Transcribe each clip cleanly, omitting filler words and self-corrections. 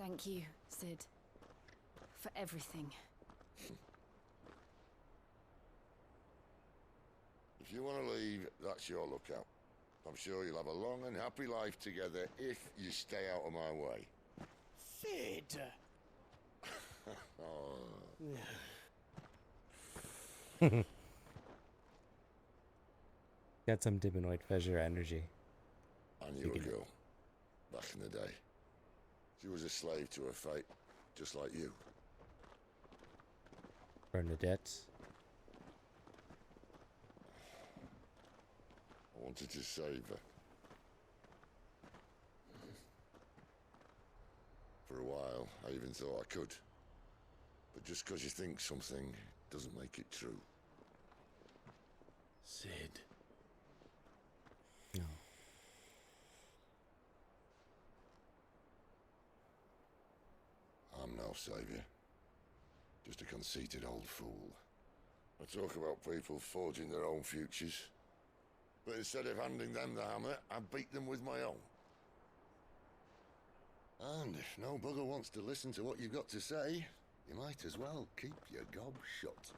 Thank you, Sid. For everything. If you want to leave, that's your lookout. I'm sure you'll have a long and happy life together if you stay out of my way. Sid! Got some Diminoid Treasure energy. I knew a girl back in the day. She was a slave to her fate, just like you. Bernadette. I wanted to save her. For a while, I even thought I could. But just because you think something doesn't make it true. Sid. No. I'm no savior. Just a conceited old fool. I talk about people forging their own futures. But instead of handing them the hammer, I beat them with my own. And if no bugger wants to listen to what you've got to say, you might as well keep your gob shut.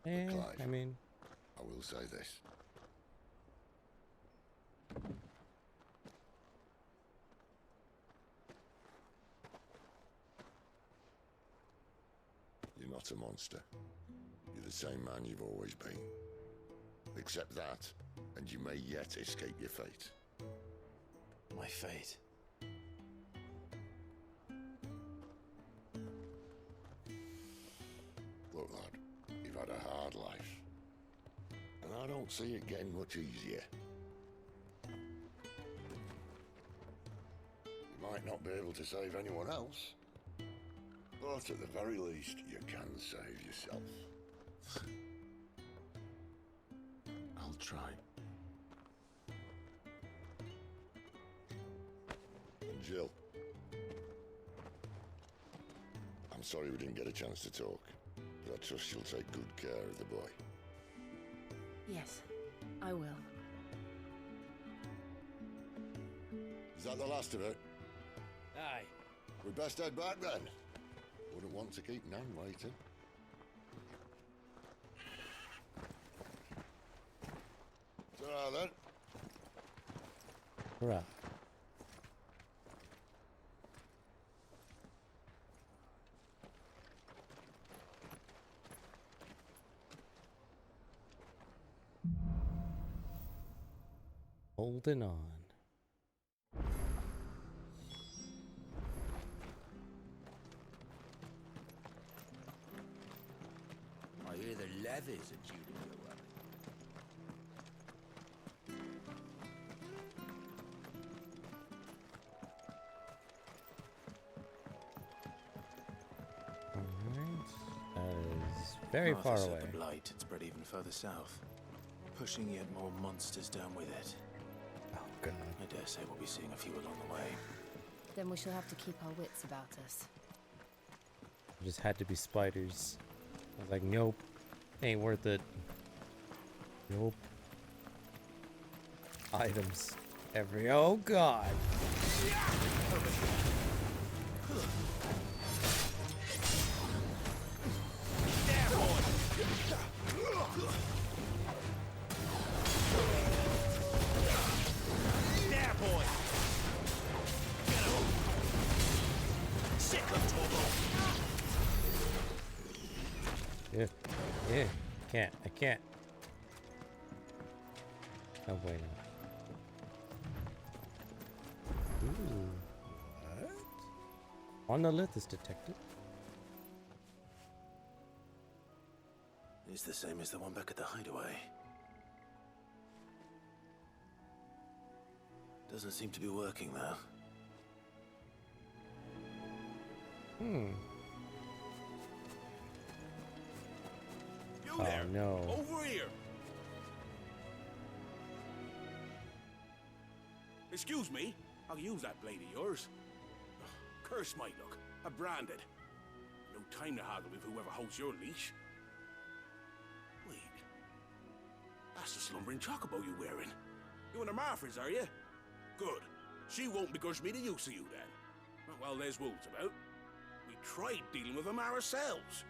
Eh, Clive, I mean... I will say this. You're not a monster. You're the same man you've always been. Accept that, and you may yet escape your fate. My fate. Look, lad, you've had a hard life. And I don't see it getting much easier. You might not be able to save anyone else, but at the very least, you can save yourself. I'll try. And Jill, I'm sorry we didn't get a chance to talk, but I trust you'll take good care of the boy. Yes, I will. Is that the last of it? Aye. We best head back then. Wouldn't want to keep Nan waiting. Ta-ra then. Hurrah. Holding on. I hear the levies are due to go up. Alright. That is very Arthur far said away. the blight had spread even further south, pushing yet more monsters down with it. Oh god. I dare say we'll be seeing a few along the way. Then we shall have to keep our wits about us. It just had to be spiders. I was like, nope. Ain't worth it. Nope. Items. Every... Oh god. There, boy! Get him! Sick of trouble! Yeah. Yeah. Can't. I can't. Oh, wait. No. Ooh. What? Monolith is detected. It's the same as the one back at the hideaway. Doesn't seem to be working, though. Hmm. You Oh, there! no. Over here! Excuse me, I'll use that blade of yours. Ugh, curse my luck, I'm branded. No time to haggle with whoever holds your leash. Wait, that's the slumbering chocobo you're wearing. You and the Marfors, are you? Good. She won't begrudge me the use of you then. Not while there's wolves about. We tried dealing with them ourselves.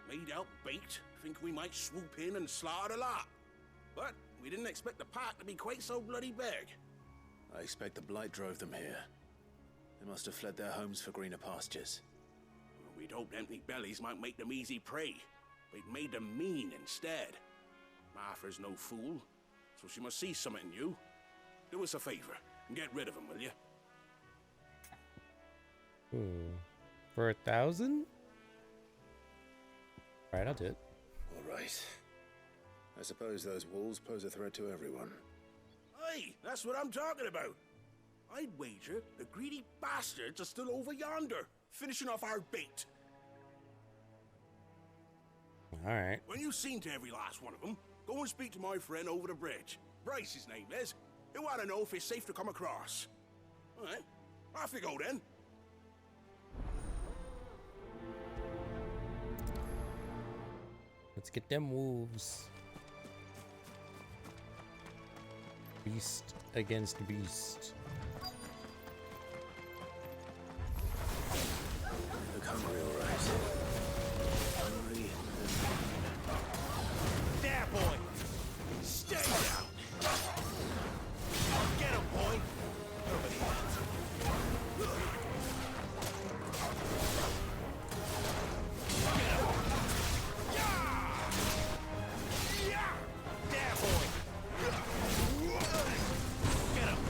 Made out bait, think we might swoop in and slaughter the lot. But we didn't expect the pack to be quite so bloody big. I expect the blight drove them here. They must have fled their homes for greener pastures. We'd hoped empty bellies might make them easy prey. We'd made them mean instead. Martha's no fool, so she must see something in you. Do us a favor and get rid of them, will you? For 1,000? Alright, I'll do it. All right. I suppose those wolves pose a threat to everyone. Hey, that's what I'm talking about. I'd wager the greedy bastards are still over yonder, finishing off our bait. Alright. When you've seen to every last one of them, go and speak to my friend over the bridge. Bryce, his name is. He'll want to know if it's safe to come across. All right, off you go then. Let's get them wolves. Beast against beast. Look hungry, all right. Hungry and... There, boy! Stay down! Get him, boy! Over here. Get him! Yeah! Yeah! There, boy! Get him!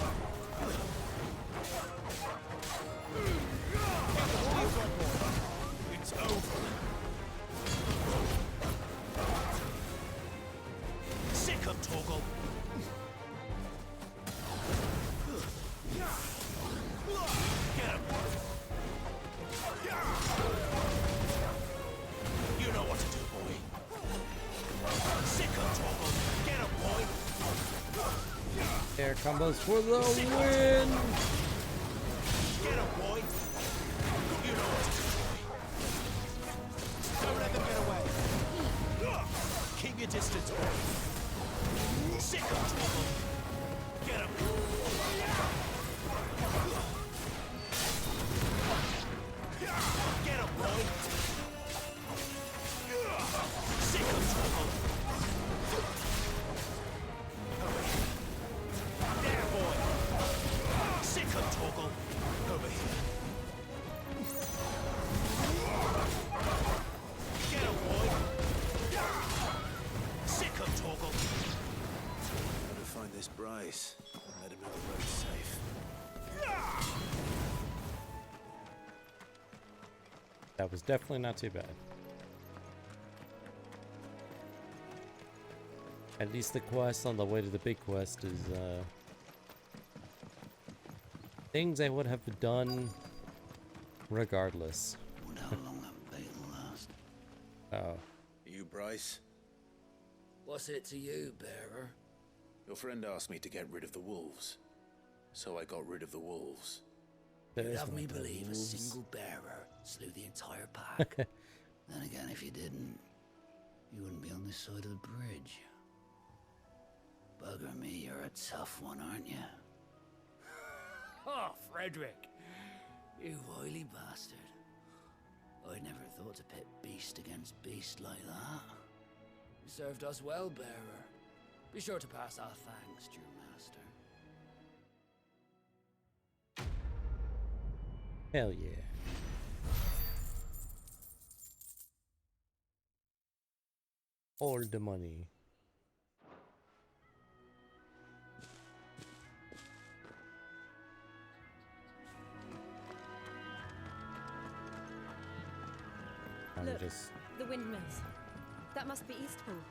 It's over. Sick him, Torgal. Get him. You know what to do, boy. Sick him, Torgal. Get him, boy. Air combos for the Sick him, win! Get him, boy. You know what to do, boy. Don't let them get away. Keep your distance, boy. Sick him, Torgal. Get him. Get him, boy. Sick him, Torgal. There, boy. Sick him, Torgal. Over here. Get him, boy. Sick him, Torgal. Gotta find this Bryce and let him know the road's safe. That was definitely not too bad. At least the quest on the way to the big quest is things I would have done regardless. Wonder how long that bait will last. Oh. You, Bryce? What's it to you, bearer? Your friend asked me to get rid of the wolves. So I got rid of the wolves. You'd There's have me my believe a wolves. single bearer slew the entire pack. Then again, if you didn't, you wouldn't be on this side of the bridge. Bugger me, you're a tough one, aren't you? Oh, Frederick! You wily bastard. I'd never thought to pit beast against beast like that. You served us well, bearer. Be sure to pass our thanks to your master. Hell yeah. All the money. I'm Look, just the windmills. That must be Eastpool.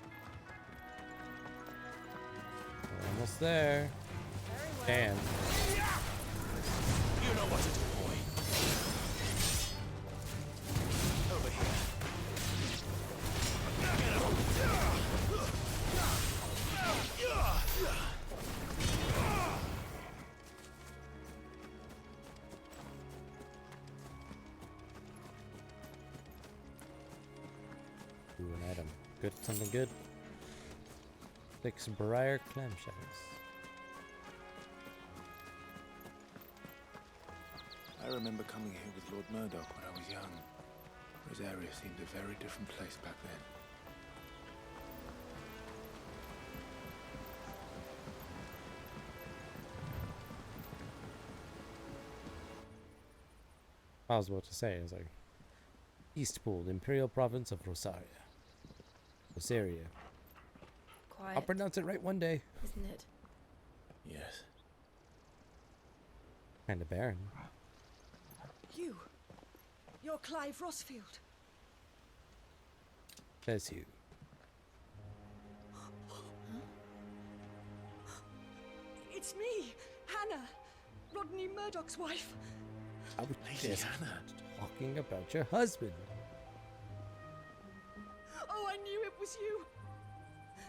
we're almost there. Damn. You know what to do, boy. Over here. Get him. Ooh, an item. Good, something good. 6 Briar clamshells. I remember coming here with Lord Murdoch when I was young. Rosaria seemed a very different place back then. I was about to say, it's like Eastpool, Imperial Province of Rosaria. Rosaria. Quiet, I'll pronounce it right one day. isn't it? Yes. Kinda barren. You're Clive Rossfield. Says you. It's me, Hannah, Rodney Murdoch's wife. I was Lady just Hannah. talking about your husband. Oh, I knew it was you.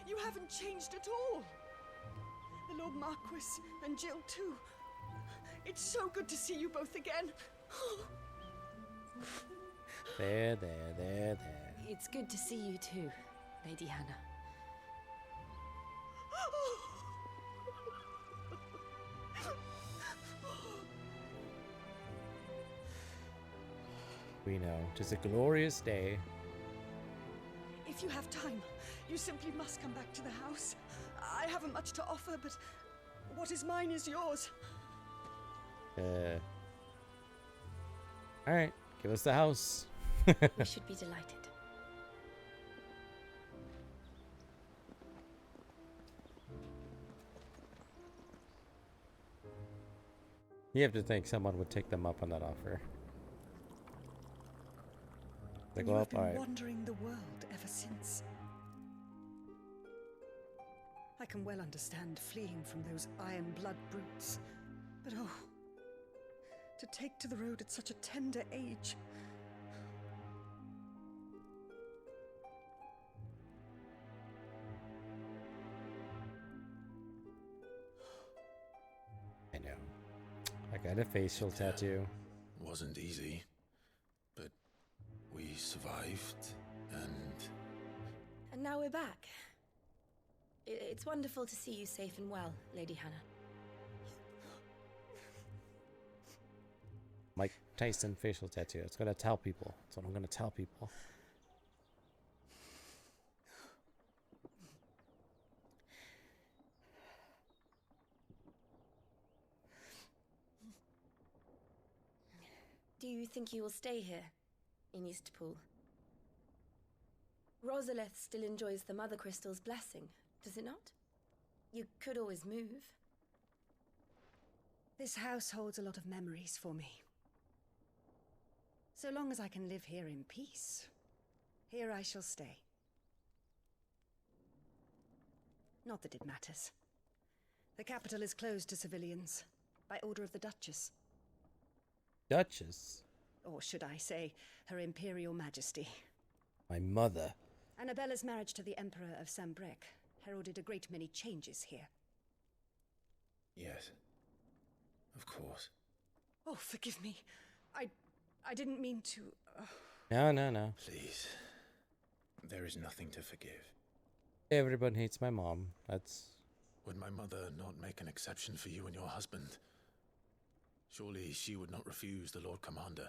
You haven't changed at all. The Lord Marquis and Jill too. It's so good to see you both again. There. It's good to see you too, Lady Hannah. We know. 'Tis a glorious day. If you have time, you simply must come back to the house. I haven't much to offer, but what is mine is yours. Alright, give us the house. We should be delighted. You have to think someone would take them up on that offer. They go You have up, been alright. wandering the world ever since. I can well understand fleeing from those iron blood brutes, but oh, to take to the road at such a tender age. I know. I got a facial tattoo. Wasn't easy, but we survived, and And now we're back. It's wonderful to see you safe and well, Lady Hannah. Mike Tyson facial tattoo. It's gonna tell people. That's what I'm gonna tell people. Do you think you will stay here, in Eastpool? Rosaleth still enjoys the Mother Crystal's blessing, does it not? You could always move. This house holds a lot of memories for me. So long as I can live here in peace, here I shall stay. Not that it matters. The capital is closed to civilians, by order of the Duchess. Duchess? Or should I say, Her Imperial Majesty. My mother. Annabella's marriage to the Emperor of Sambrec heralded a great many changes here. yes, of course. Oh, forgive me. I didn't mean to... No. Please, there is nothing to forgive. Everyone hates my mom. That's... Would my mother not make an exception for you and your husband? Surely she would not refuse the Lord Commander.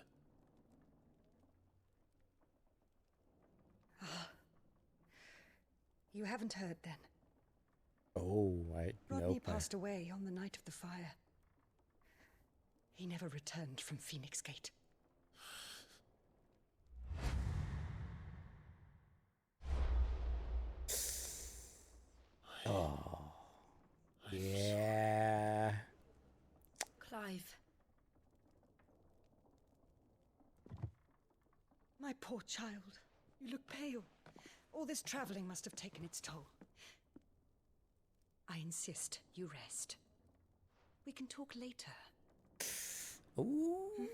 You haven't heard then. Oh, Rodney nope. passed away on the night of the fire. He never returned from Phoenix Gate. Oh. Yeah. Clive, My poor child. You look pale. All this traveling must have taken its toll. I insist you rest. We can talk later. Ooh.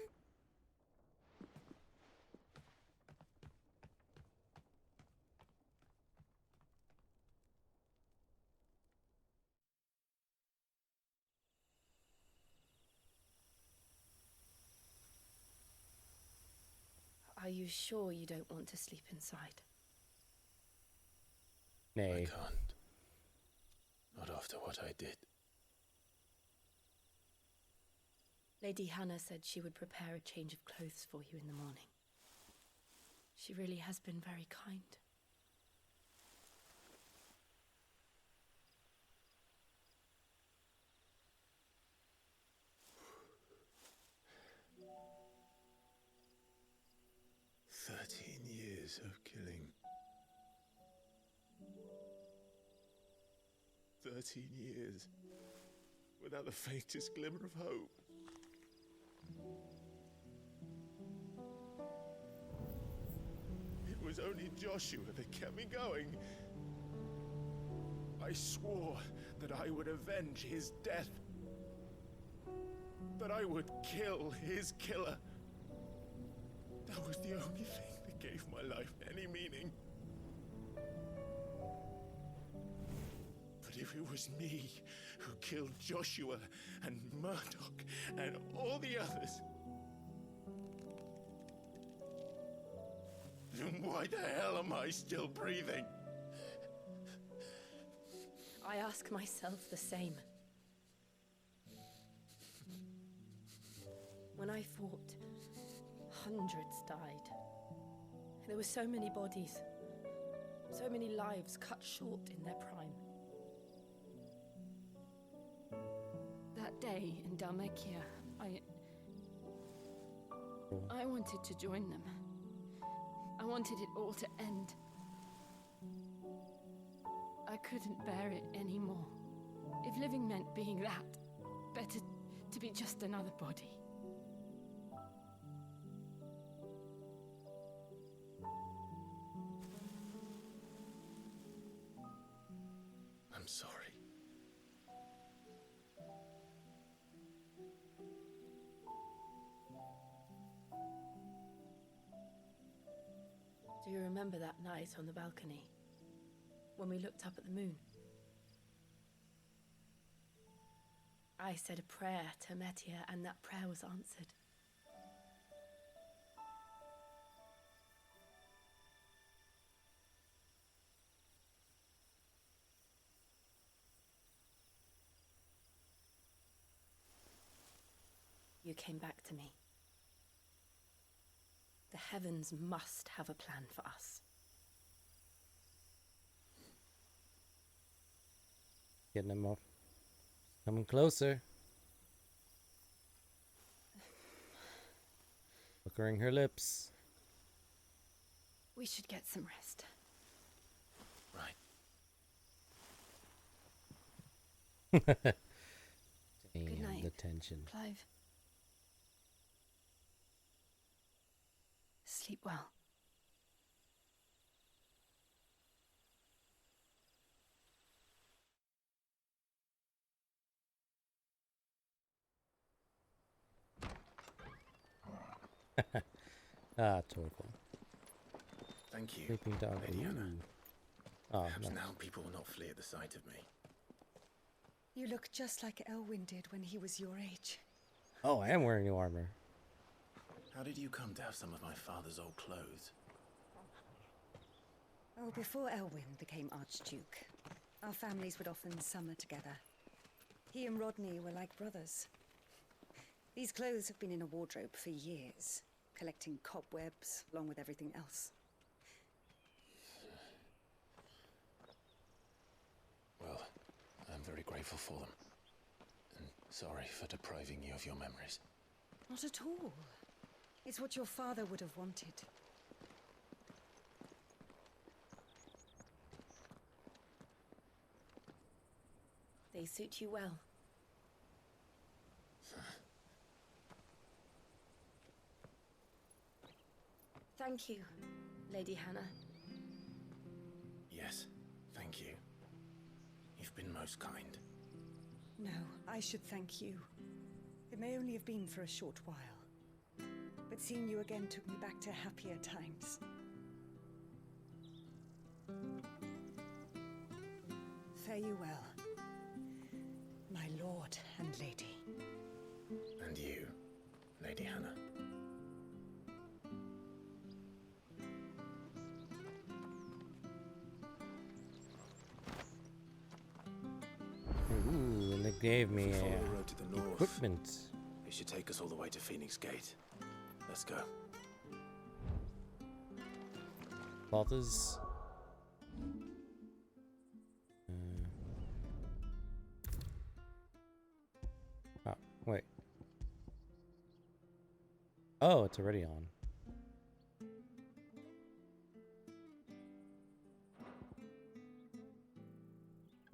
are you sure you don't want to sleep inside? I Nay. can't. Not after what I did. Lady Hannah said she would prepare a change of clothes for you in the morning. She really has been very kind. Years of killing. 13 years without the faintest glimmer of hope. It was only Joshua that kept me going. I swore that I would avenge his death. That I would kill his killer. That was the only thing that gave my life any meaning. But if it was me who killed Joshua and Murdoch and all the others, then why the hell am I still breathing? I ask myself the same. When I fought, hundreds died. There were so many bodies, so many lives cut short in their prime. That day in Dalmekia, I wanted to join them. I wanted it all to end. I couldn't bear it anymore. If living meant being that, better to be just another body. I'm sorry. Do you remember that night on the balcony, when we looked up at the moon? I said a prayer to Metia, and that prayer was answered. You came back to me. The heavens must have a plan for us. Getting him off. Coming closer. Puckering her lips. We should get some rest. Right. Damn, Good night, the tension. Clive. Sleep well. Ah, Torval. Thank you, Sleeping dog. Lady Anna. Ooh. Oh, Perhaps nice. now people will not flee at the sight of me. You look just like Elwyn did when he was your age. Oh, I am wearing new armor. How did you come to have some of my father's old clothes? Oh, before Elwyn became Archduke, our families would often summer together. He and Rodney were like brothers. These clothes have been in a wardrobe for years, collecting cobwebs along with everything else. Well, I'm very grateful for them. And sorry for depriving you of your memories. Not at all. It's what your father would have wanted. They suit you well. Thank you, Lady Hannah. Yes, thank you. You've been most kind. No, I should thank you. It may only have been for a short while, but seeing you again took me back to happier times. Fare you well, my lord and lady. And you, Lady Hannah. Ooh, and it gave me If we follow the road to the north, equipment. It should take us all the way to Phoenix Gate. Let's go. Balthas. Oh, wait. Oh, it's already on.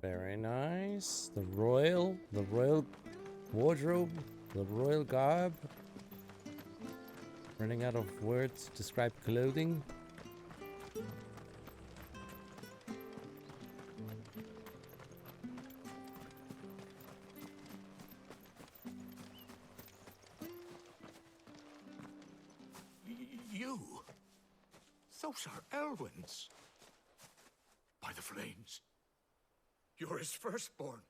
Very nice. The royal wardrobe, the royal garb. Running out of words to describe clothing. You? Those are Elwyn's. By the flames. You're his firstborn.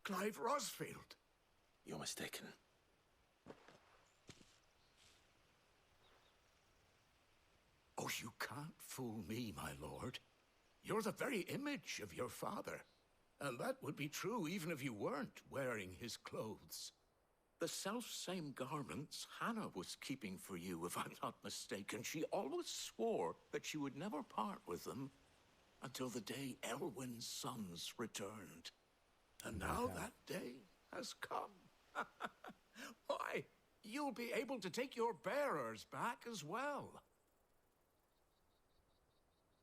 Clive Rosfield. You're mistaken. Oh, you can't fool me, my lord. You're the very image of your father. And that would be true even if you weren't wearing his clothes. The self-same garments Hannah was keeping for you, if I'm not mistaken. She always swore that she would never part with them until the day Elwyn's sons returned. And now that day has come. Why, you'll be able to take your bearers back as well.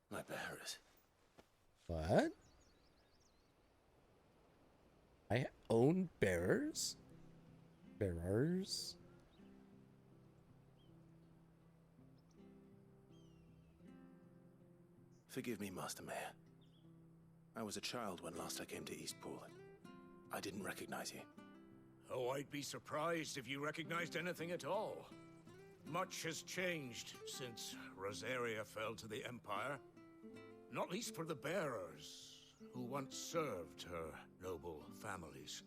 My bearers. What? I own bearers? Bearers? Forgive me, Master Mayor. I was a child when last I came to Eastpool. I didn't recognize you. Oh, I'd be surprised if you recognized anything at all. Much has changed since Rosaria fell to the Empire. Not least for the bearers, who once served her noble families.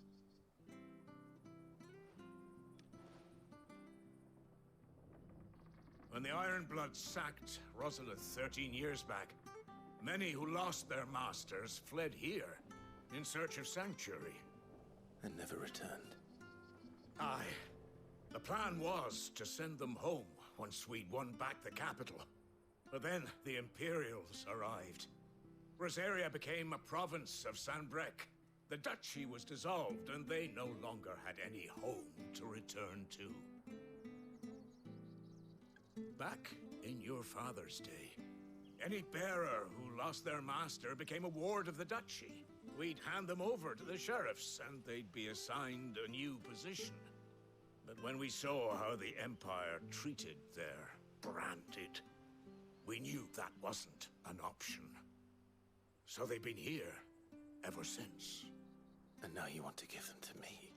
When the Ironbloods sacked Rosalith 13 years back, many who lost their masters fled here in search of sanctuary. And never returned. Aye. The plan was to send them home once we'd won back the capital. But then the Imperials arrived. Rosaria became a province of Sanbreque. The duchy was dissolved, and they no longer had any home to return to. Back in your father's day, any bearer who lost their master became a ward of the duchy. We'd hand them over to the sheriffs, and they'd be assigned a new position. But when we saw how the Empire treated their branded, we knew that wasn't an option. So they've been here ever since. And now you want to give them to me?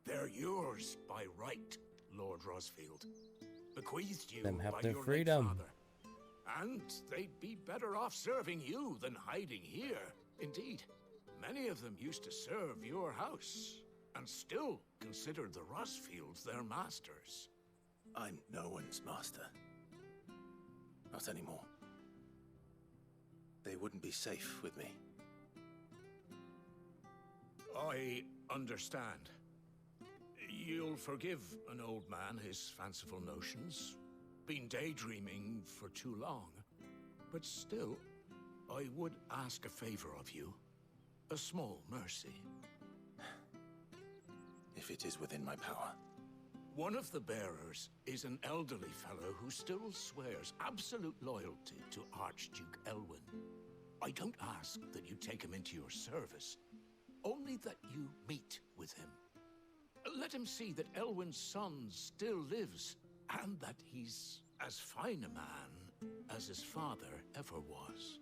They're yours by right, Lord Rosfield. Bequeathed you Them have by their your late freedom. father. And they'd be better off serving you than hiding here. Indeed, many of them used to serve your house, and still considered the Rosfields their masters. I'm no one's master. Not anymore. They wouldn't be safe with me. I understand. You'll forgive an old man his fanciful notions. Been daydreaming for too long. But still, I would ask a favor of you. A small mercy. If it is within my power. One of the bearers is an elderly fellow who still swears absolute loyalty to Archduke Elwyn. I don't ask that you take him into your service, only that you meet with him. Let him see that Elwyn's son still lives, and that he's as fine a man as his father ever was.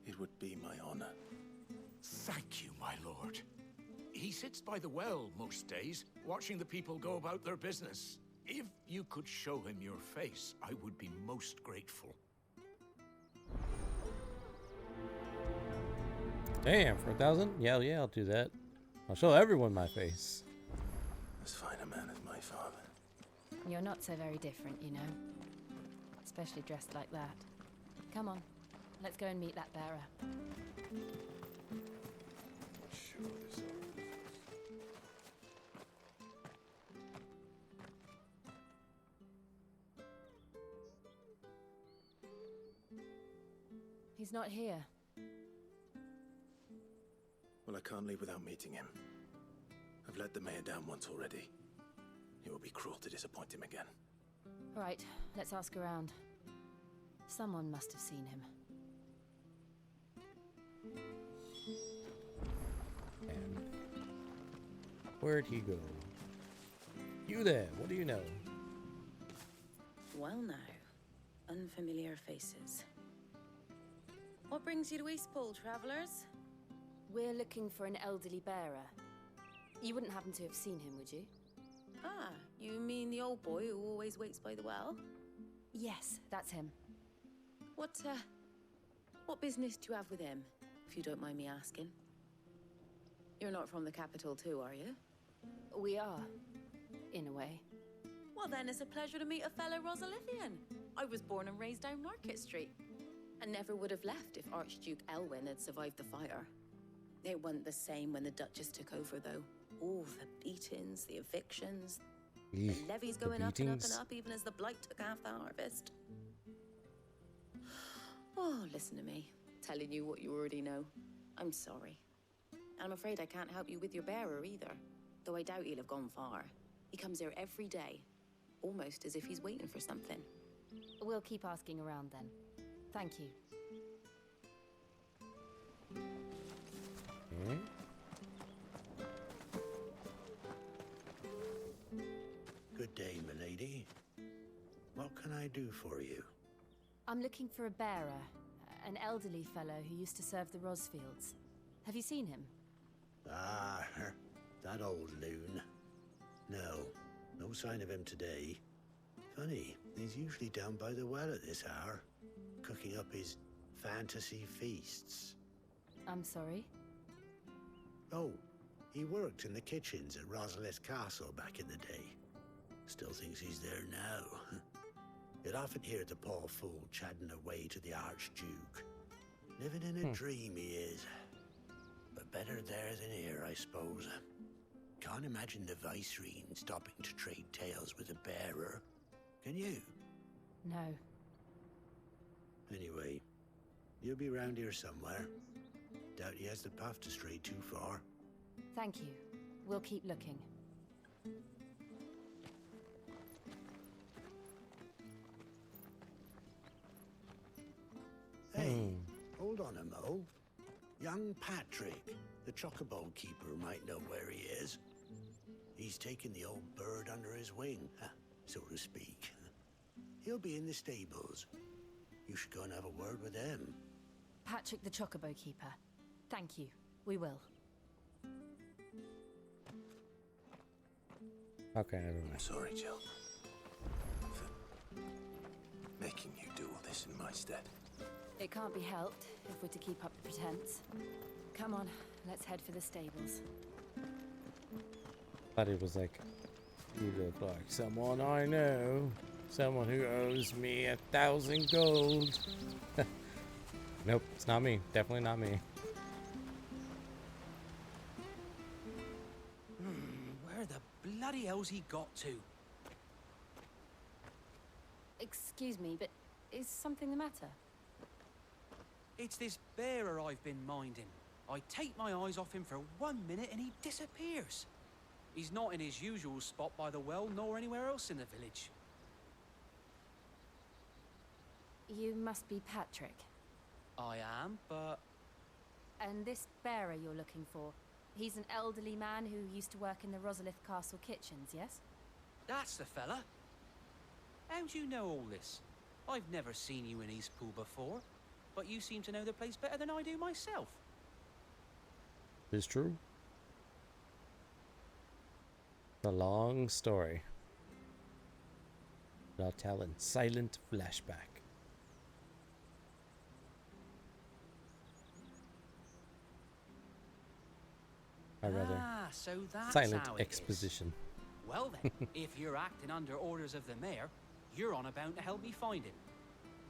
It would be my honor. Thank you, my lord. He sits by the well most days, watching the people go about their business. If you could show him your face, I would be most grateful. Damn, for 1,000? Yeah, I'll do that. I'll show everyone my face. As fine a man as my father. You're not so very different, you know. Especially dressed like that. Come on, let's go and meet that bearer. He's not here. Well, I can't leave without meeting him. I've let the mayor down once already. It would be cruel to disappoint him again. Right, let's ask around. Someone must have seen him. And where'd he go? You there, what do you know? Well now, unfamiliar faces. What brings you to Eastpool, travellers? We're looking for an elderly bearer. You wouldn't happen to have seen him, would you? Ah, you mean the old boy who always waits by the well? Yes, that's him. What business do you have with him, if you don't mind me asking? You're not from the capital too, are you? We are, in a way. Well then, it's a pleasure to meet a fellow Rosalithian. I was born and raised down Market Street. And never would have left if Archduke Elwyn had survived the fire. It wasn't the same when the Duchess took over, though. All the beatings, the evictions, the levies going up and up and up, even as the blight took half the harvest. Oh, listen to me, telling you what you already know. I'm sorry. And I'm afraid I can't help you with your bearer either, though I doubt he'll have gone far. He comes here every day, almost as if he's waiting for something. We'll keep asking around then. Thank you. Okay. Good day, milady. What can I do for you? I'm looking for a bearer, an elderly fellow who used to serve the Rosfields. Have you seen him? Ah, that old loon. No sign of him today. Funny, he's usually down by the well at this hour, cooking up his fantasy feasts. I'm sorry? Oh, he worked in the kitchens at Rosalith Castle back in the day. Still thinks he's there now. You'd often hear the poor fool chatting away to the Archduke. Living in a dream he is. But better there than here, I suppose. Can't imagine the Viceroy stopping to trade tales with a bearer. Can you? No. Anyway, you'll be round here somewhere. Doubt he has the path to stray too far. Thank you. We'll keep looking. Hey, hold on a mo. Young Patrick, the chocobo keeper, might know where he is. He's taken the old bird under his wing, so to speak. He'll be in the stables. You should go and have a word with him. Patrick the Chocobo Keeper. Thank you. We will. Okay, I don't know. I'm sorry, Jill, for making you do all this in my stead. It can't be helped if we're to keep up the pretense. Come on, let's head for the stables. Thought it was like, you look like someone I know. Someone who owes me 1,000 gold. Nope, it's not me. Definitely not me. Where the bloody hell's he got to? Excuse me, but is something the matter? It's this bearer I've been minding. I take my eyes off him for 1 minute and he disappears. He's not in his usual spot by the well, nor anywhere else in the village. You must be Patrick. I am, but... And this bearer you're looking for, he's an elderly man who used to work in the Rosalith Castle kitchens, yes? That's the fella. How do you know all this? I've never seen you in Eastpool before, but you seem to know the place better than I do myself. It's true. The long story. I'll tell in silent flashback. Or rather, so that's silent how it is. exposition. Well then, if you're acting under orders of the mayor, you're on about to help me find him.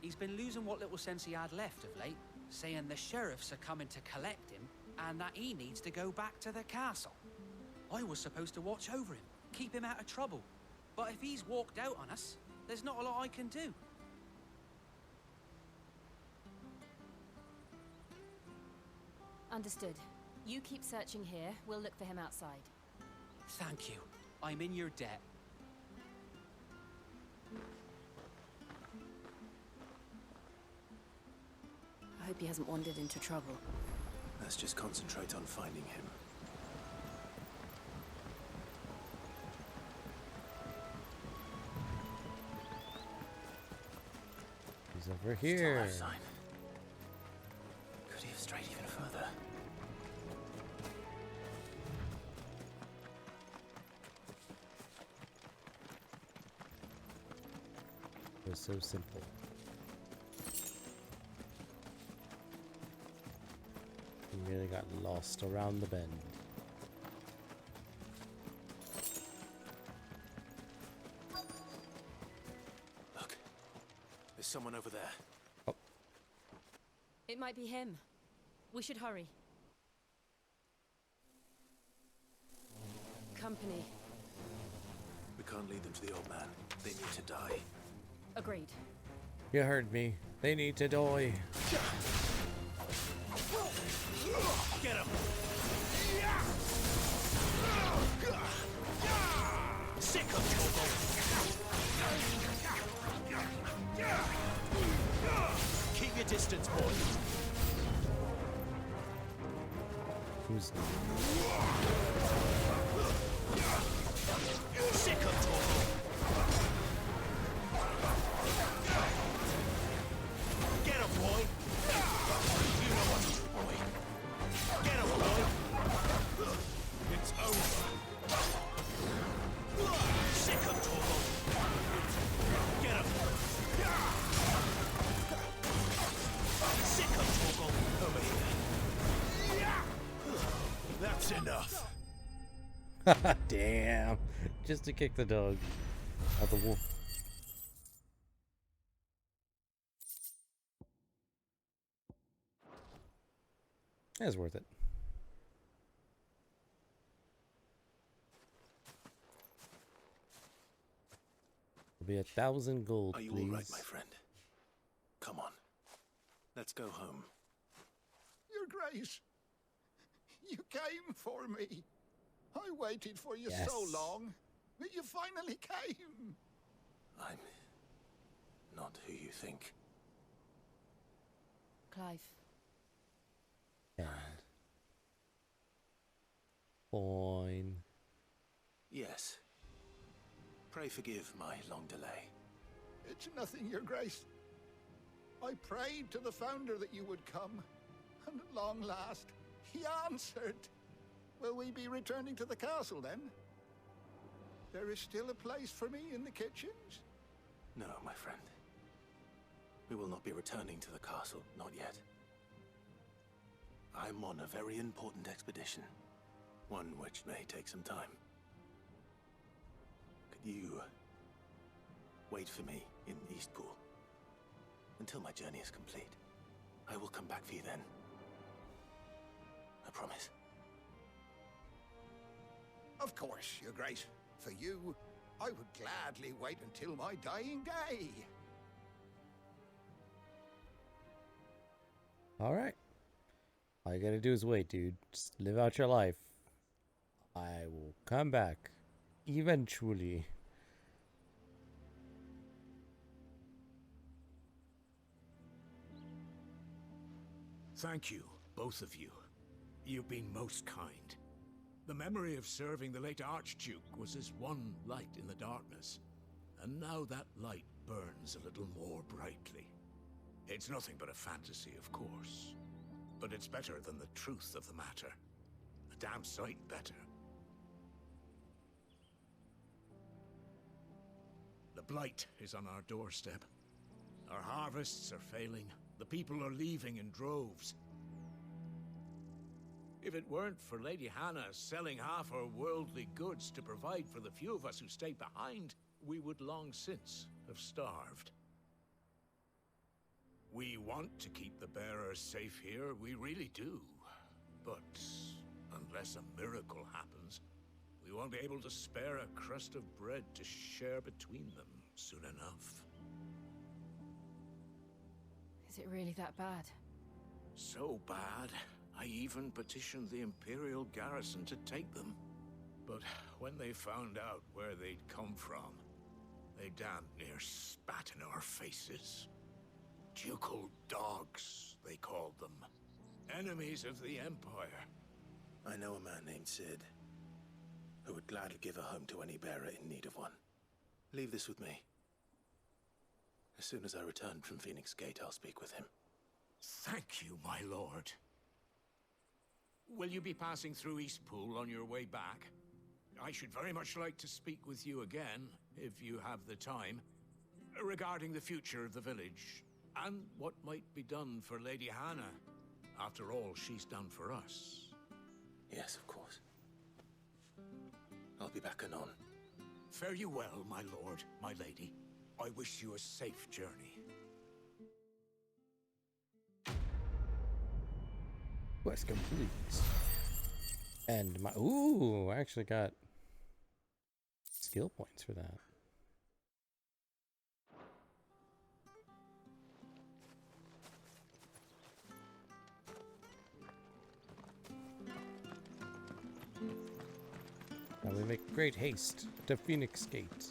He's been losing what little sense he had left of late, saying the sheriffs are coming to collect him, and that he needs to go back to the castle. I was supposed to watch over him, keep him out of trouble. But if he's walked out on us, there's not a lot I can do. Understood. You keep searching here. We'll look for him outside. Thank you. I'm in your debt. I hope he hasn't wandered into trouble. Let's just concentrate on finding him. He's over Still here. no sign. Could he have strayed even further? It was so simple. He really got lost around the bend. Look, there's someone over there. Oh, It might be him. We should hurry. Company. We can't lead them to the old man. They need to die. Agreed. you heard me. They need to die. Get him! Sick of trouble! Keep your distance, boys. Who's Sick of trouble! Get him, boy! You know what to do, boy. Get him, boy! It's over. Sick of trouble! Get him! Sick of trouble! Over here. That's enough. damn. Just to kick the dog out the wolf. It's worth it. It'll be 1,000 gold, Are you please. all right, my friend? Come on. Let's go home. Your Grace, you came for me. I waited for you so Yes. long, but you finally came. I'm not who you think. Clive. And fine. Yes. Pray forgive my long delay. It's nothing, Your Grace. I prayed to the Founder that you would come, and at long last, he answered. Will we be returning to the castle, then? There is still a place for me in the kitchens? No, my friend. We will not be returning to the castle, not yet. I'm on a very important expedition. One which may take some time. Could you wait for me in Eastpool until my journey is complete? I will come back for you then. I promise. Of course, Your Grace. For you, I would gladly wait until my dying day. Alright. All you gotta do is wait, dude. Just live out your life. I will come back. Eventually. Thank you, both of you. You've been most kind. The memory of serving the late Archduke was as one light in the darkness, and now that light burns a little more brightly. It's nothing but a fantasy, of course, but it's better than the truth of the matter. A damn sight better. The blight is on our doorstep. Our harvests are failing. The people are leaving in droves. If it weren't for Lady Hannah selling half her worldly goods to provide for the few of us who stayed behind, we would long since have starved. We want to keep the bearers safe here, we really do. But unless a miracle happens, we won't be able to spare a crust of bread to share between them soon enough. Is it really that bad? So bad, I even petitioned the Imperial garrison to take them. But when they found out where they'd come from, they damn near spat in our faces. Ducal dogs, they called them. Enemies of the Empire. I know a man named Sid, who would gladly give a home to any bearer in need of one. Leave this with me. As soon as I return from Phoenix Gate, I'll speak with him. Thank you, my lord. Will you be passing through Eastpool on your way back? I should very much like to speak with you again, if you have the time, regarding the future of the village, and what might be done for Lady Hannah, after all she's done for us. Yes, of course. I'll be back anon. Fare you well, my lord, my lady. I wish you a safe journey. Quest complete. And my ooh, I actually got skill points for that. Now we make great haste to Phoenix Gate.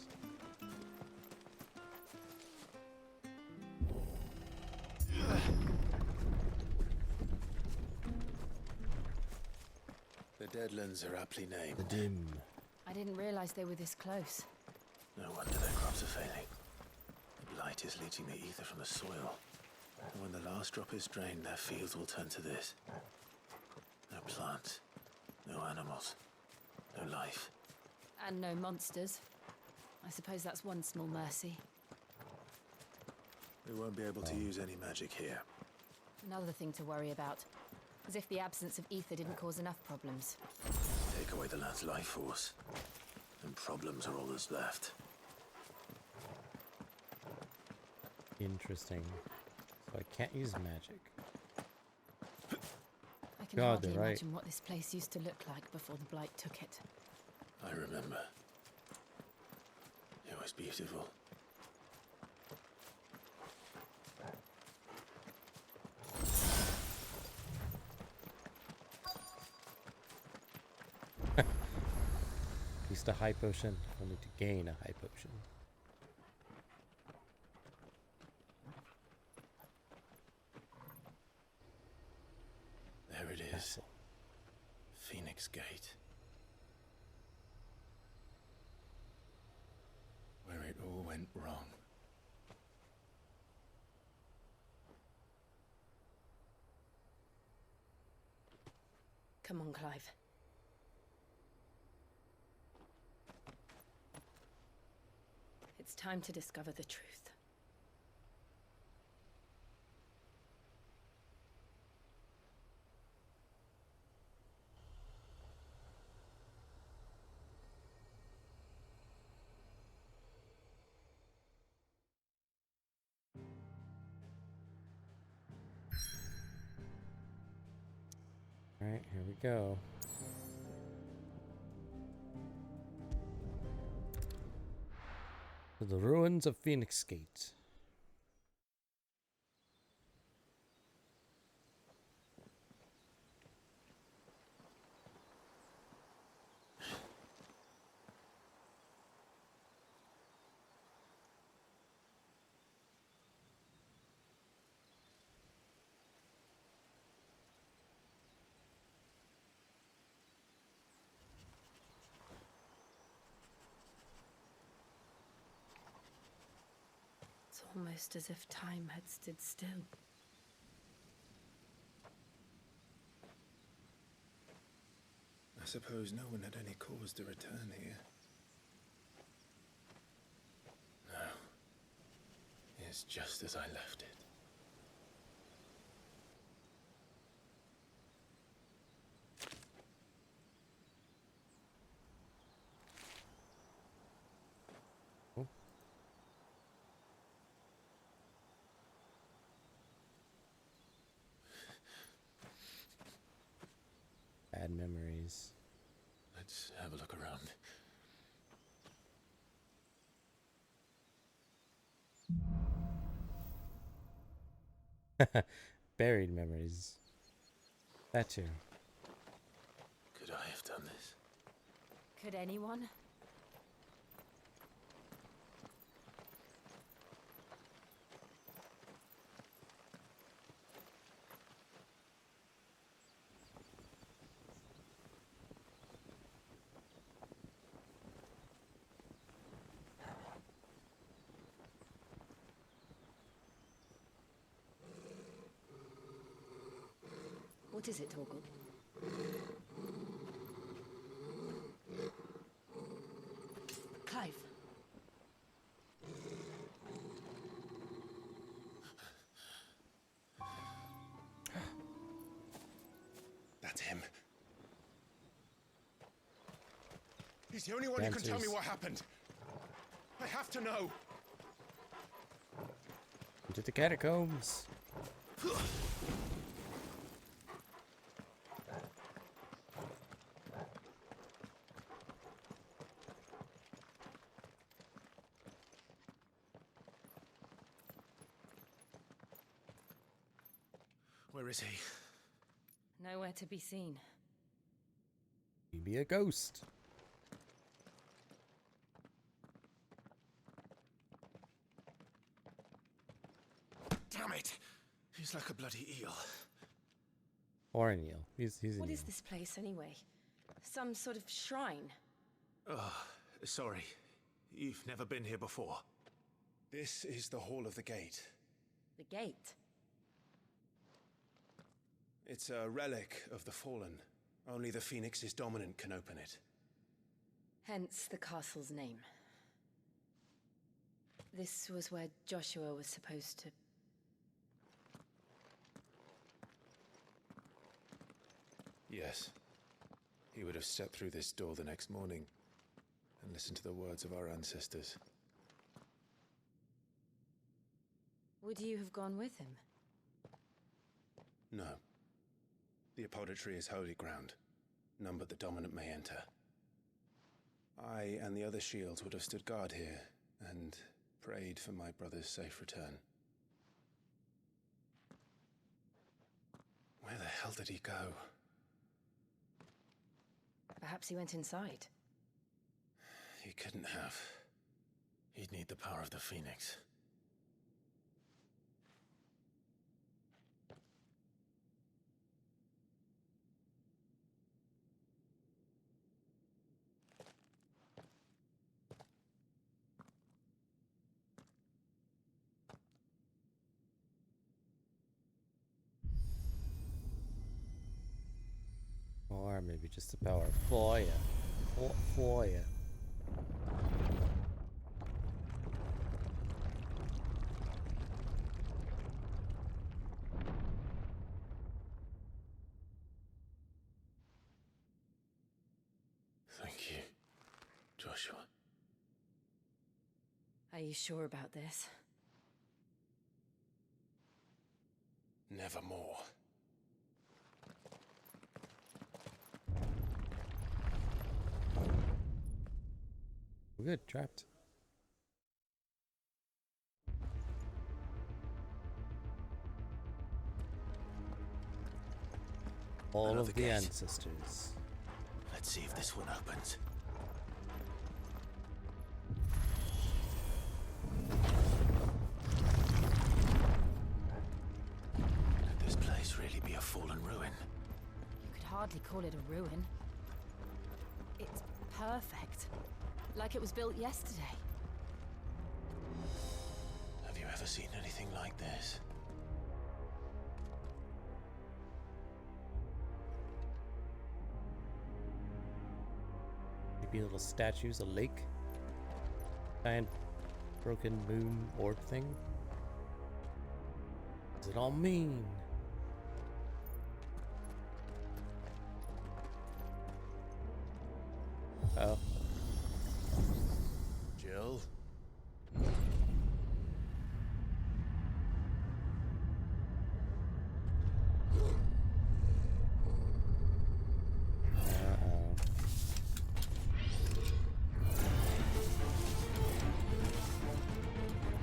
The Deadlands are aptly named. The Dim. I didn't realize they were this close. No wonder their crops are failing. The blight is leaching the ether from the soil. And when the last drop is drained, their fields will turn to this. No plants, no animals, no life. And no monsters. I suppose that's one small mercy. We won't be able to use any magic here. Another thing to worry about. As if the absence of ether didn't cause enough problems. Take away the land's life force, and problems are all that's left. Interesting. So I can't use magic. I can God, hardly they're right. imagine what this place used to look like before the blight took it. I remember. It was beautiful. Used a high potion, only to gain a high potion. There it is. Castle. Phoenix Gate. Where it all went wrong. Come on, Clive. It's time to discover the truth. Alright, here we go. To the ruins of Phoenix Gate. It's almost as if time had stood still. I suppose no one had any cause to return here. No. It's just as I left it. Bad memories. Let's have a look around. Buried memories. That too. Could I have done this? Could anyone? What is it, Torgal? Clive. That's him. He's the only one who can tell me what happened. I have to know. Into the catacombs. Where is he? Nowhere to be seen. Maybe a ghost. Damn it! He's like a bloody eel. Or an eel. He's an What eel. is this place, anyway? Some sort of shrine? Oh, sorry. You've never been here before. This is the Hall of the Gate. The gate? It's a relic of the Fallen. Only the Phoenix's dominant can open it. Hence the castle's name. This was where Joshua was supposed to... Yes. He would have stepped through this door the next morning and listened to the words of our ancestors. Would you have gone with him? No. The apodatory is holy ground. None but the dominant may enter. I and the other shields would have stood guard here and prayed for my brother's safe return. Where the hell did he go? Perhaps he went inside. He couldn't have. He'd need the power of the Phoenix. Or maybe just the power of fire. Fire. Thank you, Joshua. Are you sure about this? Nevermore. We're good, trapped. All Another of the gate. ancestors. Let's see if this one opens. Could this place really be a fallen ruin? You could hardly call it a ruin. It's perfect. Like it was built yesterday. Have you ever seen anything like this? Maybe little statues, a lake. Giant broken moon orb thing. What does it all mean? Oh. Jill? Uh-oh.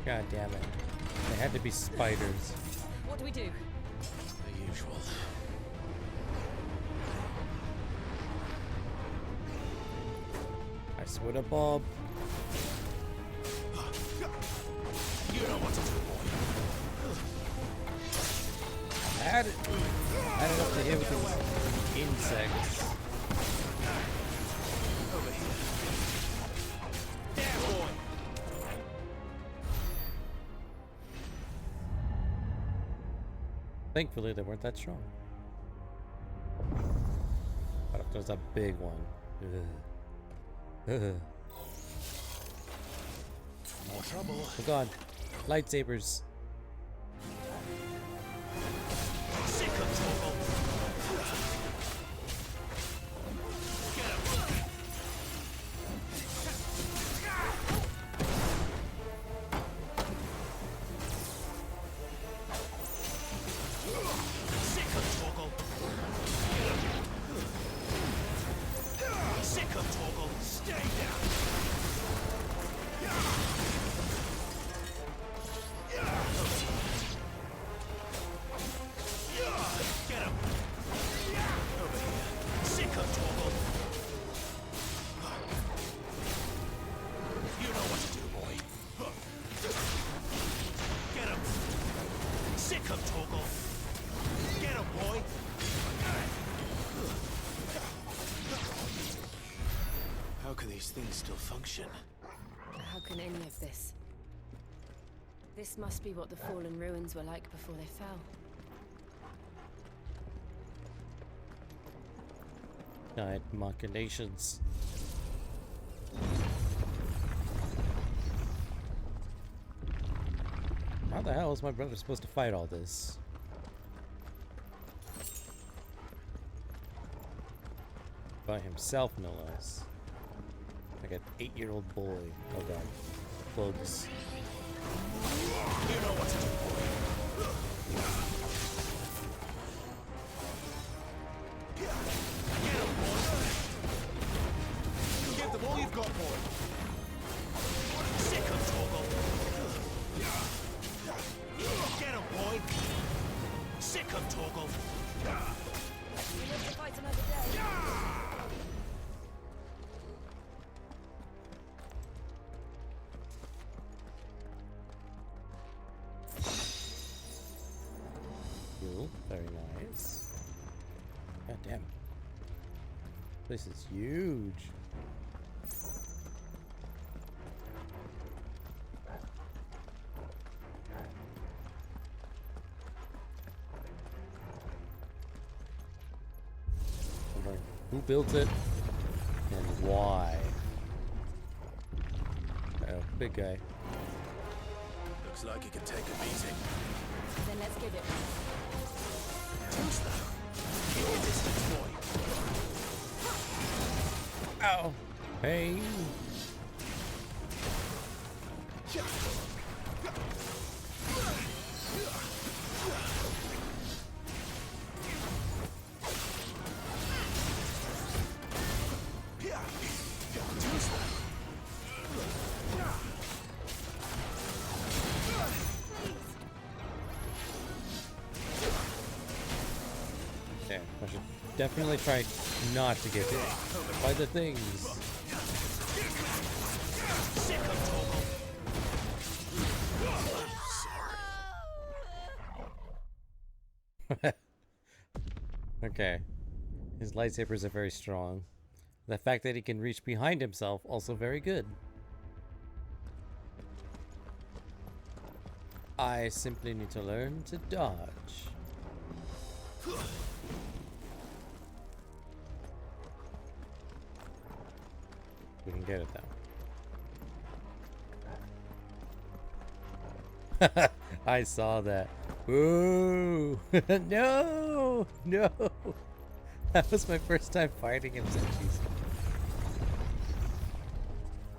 God damn it. They had to be spiders. What do we do? The usual. Miss with a bob. You know what to do, boy. Add it up to here with these insects. Over here. There, boy. Thankfully, they weren't that strong. But if there's a big one. Ugh. More trouble. Oh god. Lightsabers. Sick of trouble. Get him. Sick of trouble. Get him. Sick of trouble. Stay down. Get him! Over here. Sick of trouble. You know what to do, boy. Get him! Sick of trouble. Get him, boy! How can these things still function? How can any of this? This must be what the fallen ruins were like before they fell. Giant machinations. How the hell is my brother supposed to fight all this? By himself, no less. Like an 8-year-old boy. Oh god. Bugs. You know what to do, boy. Get him, boy. Give them all you've got, boy. Sick of trouble. Get him, boy. Sick of trouble. We live to fight another day. Cool. Very nice. God damn. This is huge. Wondering who built it and why. Oh, big guy. Looks like he can take a beating. Then let's give it. Too slow. Keep your distance, boy. Ow! Hey! Too slow. Damn, I should definitely try not to get hit by the things. Sick of trouble. Okay. His lightsabers are very strong. The fact that he can reach behind himself, also very good. I simply need to learn to dodge. We can get it though. I saw that. Ooh! No! No! That was my first time fighting him, Senchis.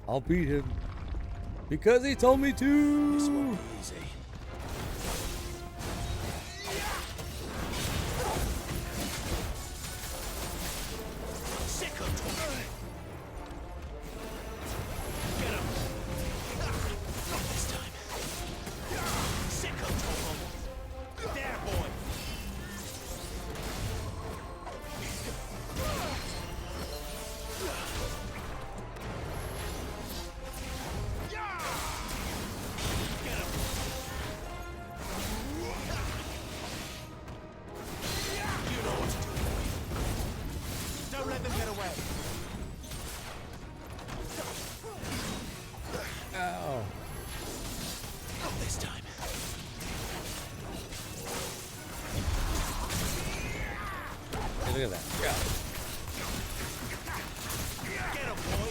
I'll beat him. Because he told me to! This won't be easy. Sick of trouble. Get him. Not this time. Sick of trouble. There, boy. Look at that. Yeah. Get him, boy.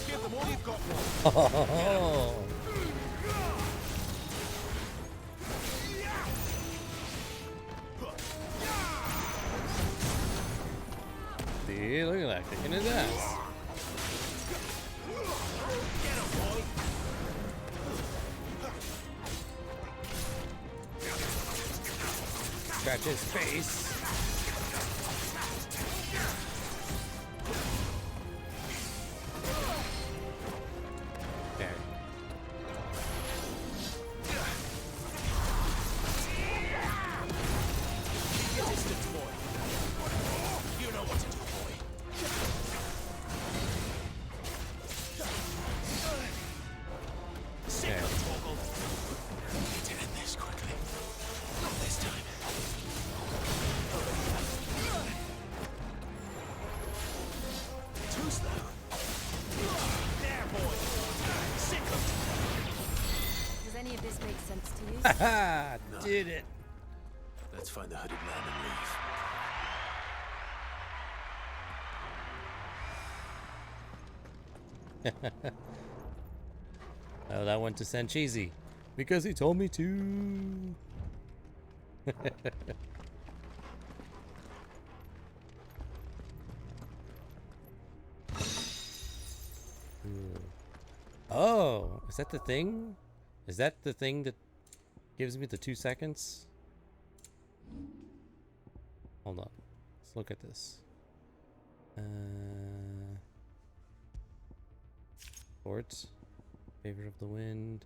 Give them all you've got, boy. Oh. See, look at that, kicking his ass. Get him, boy. Scratch his face. There. Keep your distance, boy. You know what to do, boy. Sick There. of Torgal. Need to end this quickly. Not this time. Too slow. There, boy. Sick of Does any of this make sense to you? Haha, did it. Let's find the hooded man and leave. Oh, that went to Sancheezy because he told me to. Oh, is that the thing? Is that the thing that gives me the 2 seconds? Hold on. Let's look at this. Sports. Favor of the wind.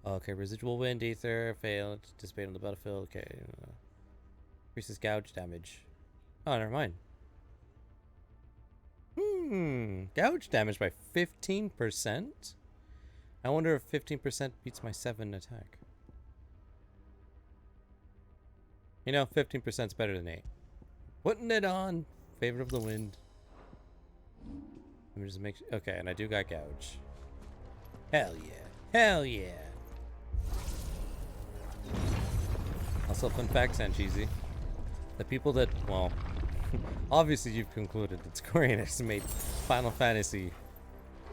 Okay, residual wind, ether, failed. Dissipate on the battlefield. Okay. Increases gouge damage. Oh, never mind. Gouge damage by 15%? I wonder if 15% beats my 7 attack. You know, 15% is better than 8. Putting it on. Favor of the wind. Let me just make sure. Okay, and I do got gouge. Hell yeah. Hell yeah. Also, fun fact, Sancheezy. The people that, well, obviously you've concluded that Square Enix made Final Fantasy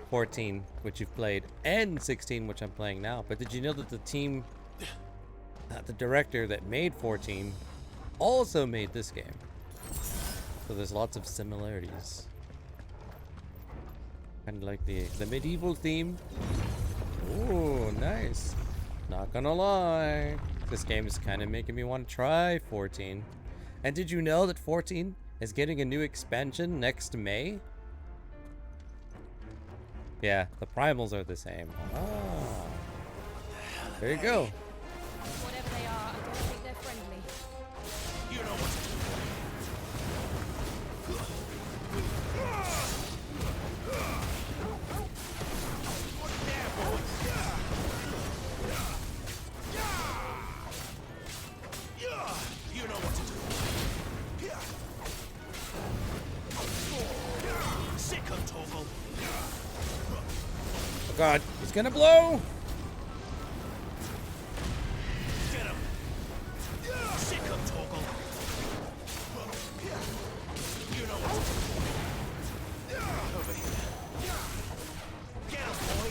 14, which you've played, and 16, which I'm playing now. But did you know that the team, the director that made 14, also made this game? So there's lots of similarities. Kind of like the medieval theme. Ooh, nice. Not gonna lie, this game is kind of making me want to try 14. And did you know that 14 is getting a new expansion next May? Yeah, the primals are the same. Ah. There you go. Whatever they are, I don't think they're friendly. You know what to do. There, boy. You know what to do. Sick of Torgal. Oh god, he's gonna blow! Get him. Sick of Torgal. You know what to do. Over here. Get him, boy.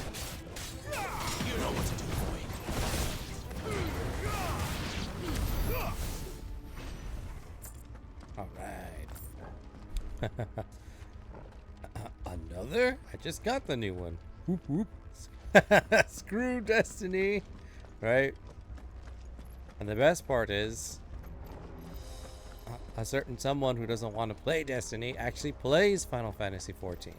You know what to do, boy. Alright. Another? I just got the new one. Whoop whoop. Screw Destiny. Right? And the best part is, a certain someone who doesn't want to play Destiny actually plays Final Fantasy XIV.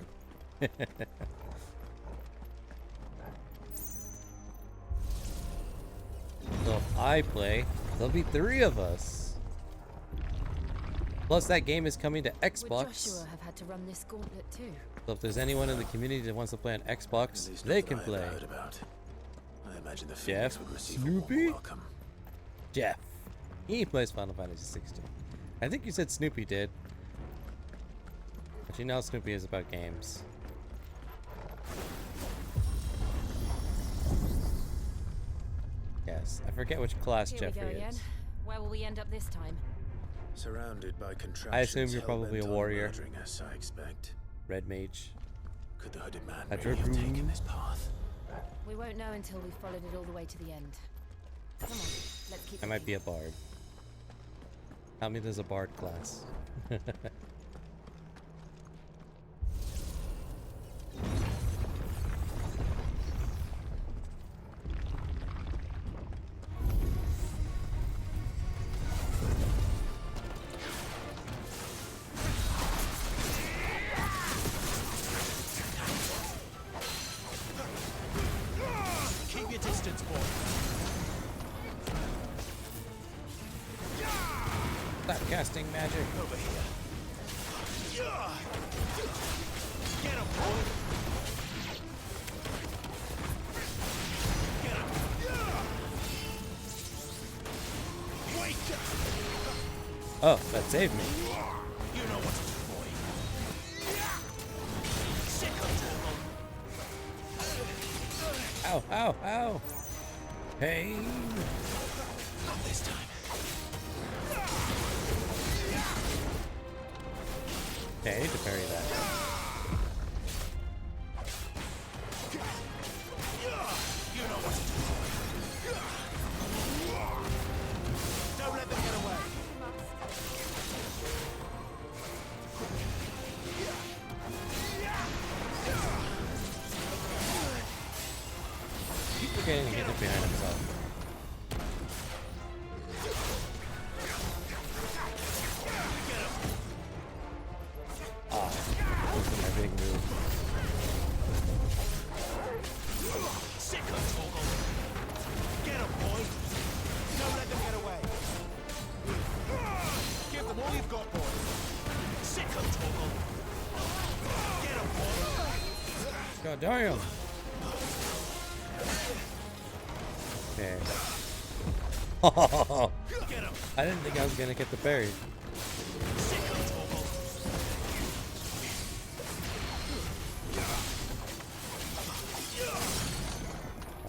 So if I play, there'll be 3 of us. Plus that game is coming to Would Xbox. Joshua have had to run this gauntlet too? So if there's anyone in the community that wants to play on Xbox, they can play. I imagine the Jeff, Phoenix would receive a Snoopy? warm welcome. Jeff. He plays Final Fantasy 16. I think you said Snoopy did. But you know Snoopy is about games. Yes, I forget which class Here we Jeffrey go again. is. Where will we end up this time? Surrounded by contraptions. I assume you're probably a hell-bent on warrior. murdering us, I expect. Red Mage. Could the hooded man A really have dragoon. taken this path? We won't know until we've followed it all the way to the end. Come on, let's keep I might be looking. a bard. Tell me there's a bard class. Keep your distance, boy. Stop casting magic. Over here. Get him, boy. Get him. Wake up. Oh, that saved me. You know what to do, boy. Sick of trouble. Ow, ow, ow. Hey. Not this time. Okay, I need to parry that. You know what to do. Don't let them get away. Keep forgetting to get it behind himself. Ah, this is my big move. Sick of trouble. Get him, boy. Don't let them get away. Give them all you've got, boy. Sick of trouble. Get him, boy. God damn. Okay. Get him. I didn't think I was gonna get the parry. Sick of trouble.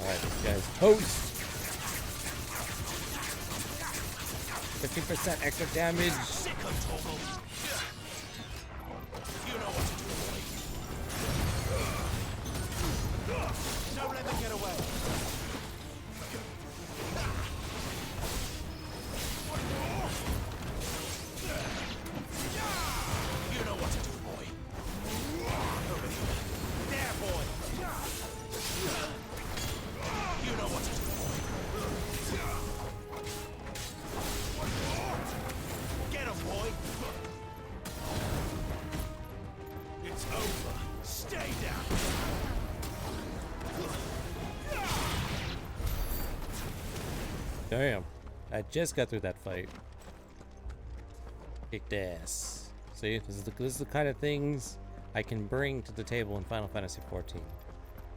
Alright, this guy's toast. 15% extra damage. Sick of trouble. You know what to do, boy. Don't let them get away. You know what to do, boy. Over here. There, boy. You know what to do, boy. Get him, boy. It's over. Stay down. Damn. I just got through that fight. Kicked ass. See, this is the kind of things I can bring to the table in Final Fantasy XIV.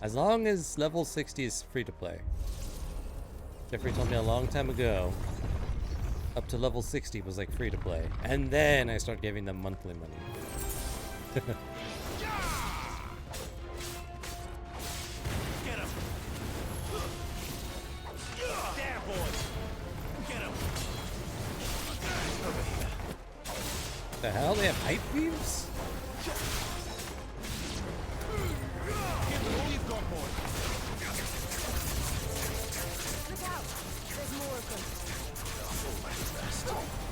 As long as level 60 is free to play. Jeffrey told me a long time ago, up to level 60 was like free to play. And then I start giving them monthly money. Get him. There, boy. Get him. Over here. The hell? They have hype beams? Give them all you've got, boy. Look out! There's more of them. Full rest.